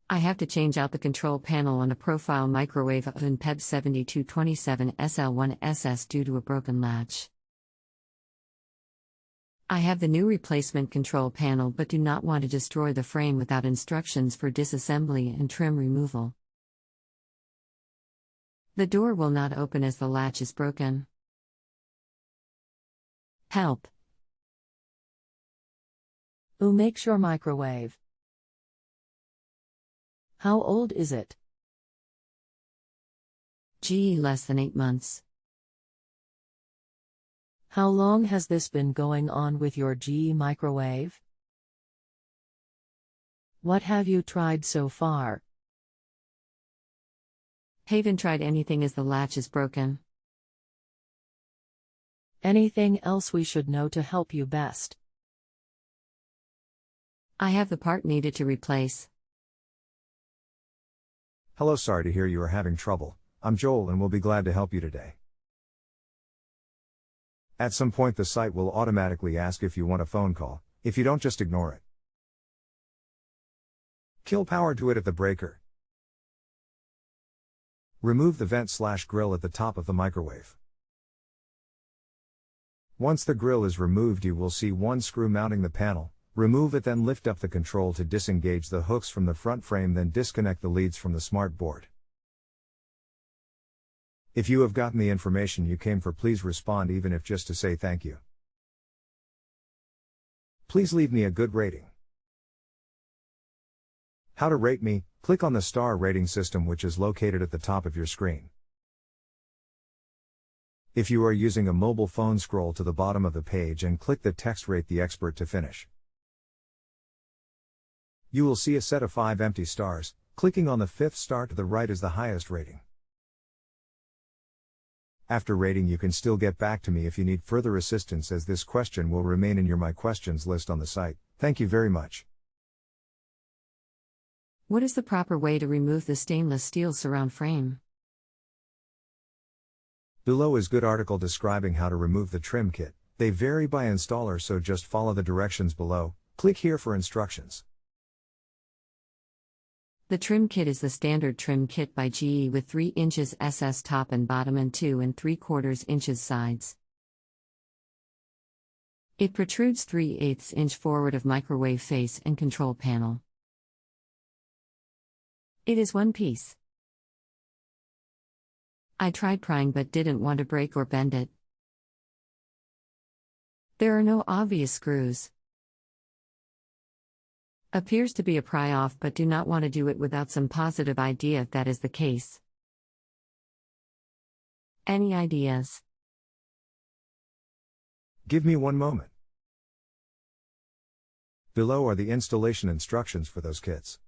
I have to change out the control panel on a profile microwave oven PEB 7227 SL1SS due to a broken latch. I have the new replacement control panel but do not want to destroy the frame without instructions for disassembly and trim removal. The door will not open as the latch is broken. Help. Who makes your microwave? How old is it? GE less than 8 months. How long has this been going on with your GE microwave? What have you tried so far? Haven't tried anything as the latch is broken. Anything else we should know to help you best? I have the part needed to replace. Hello, sorry to hear you are having trouble. I'm Joel and will be glad to help you today. At some point the site will automatically ask if you want a phone call. If you don't, just ignore it. Kill power to it at the breaker. Remove the vent/grill at the top of the microwave. Once the grill is removed, you will see one screw mounting the panel. Remove it, then lift up the control to disengage the hooks from the front frame, then disconnect the leads from the smart board. If you have gotten the information you came for, please respond, even if just to say thank you. Please leave me a good rating. How to rate me? Click on the star rating system which is located at the top of your screen. If you are using a mobile phone, scroll to the bottom of the page and click the text "Rate the Expert" to finish. You will see a set of 5 empty stars. Clicking on the 5th star to the right is the highest rating. After rating, you can still get back to me if you need further assistance, as this question will remain in your My Questions list on the site. Thank you very much. What is the proper way to remove the stainless steel surround frame? Below is good article describing how to remove the trim kit. They vary by installer, so just follow the directions below. Click here for instructions. The trim kit is the standard trim kit by GE with 3 inches SS top and bottom and 2 3/4 inches sides. It protrudes 3/8 inch forward of microwave face and control panel. It is one piece. I tried prying but didn't want to break or bend it. There are no obvious screws. Appears to be a pry off, but do not want to do it without some positive idea if that is the case. Any ideas? Give me one moment. Below are the installation instructions for those kits.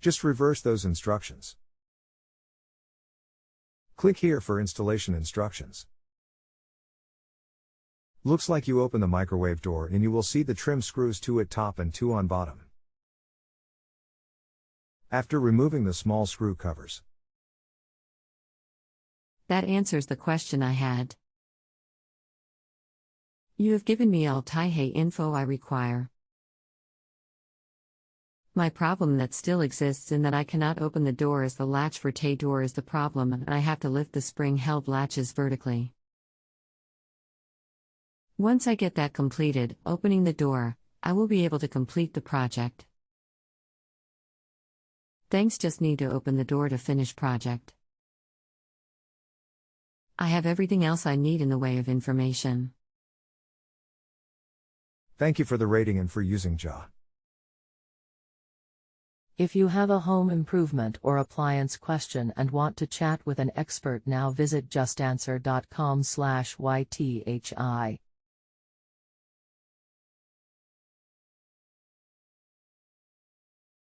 Just reverse those instructions. Click here for installation instructions. Looks like you open the microwave door and you will see the trim screws, 2 at top and 2 on bottom. After removing the small screw covers. That answers the question I had. You have given me all tie info I require. My problem that still exists in that I cannot open the door as the latch for tie door is the problem, and I have to lift the spring-held latches vertically. Once I get that completed, opening the door, I will be able to complete the project. Thanks, just need to open the door to finish project. I have everything else I need in the way of information. Thank you for the rating and for using JA. If you have a home improvement or appliance question and want to chat with an expert, now visit justanswer.com/ythi.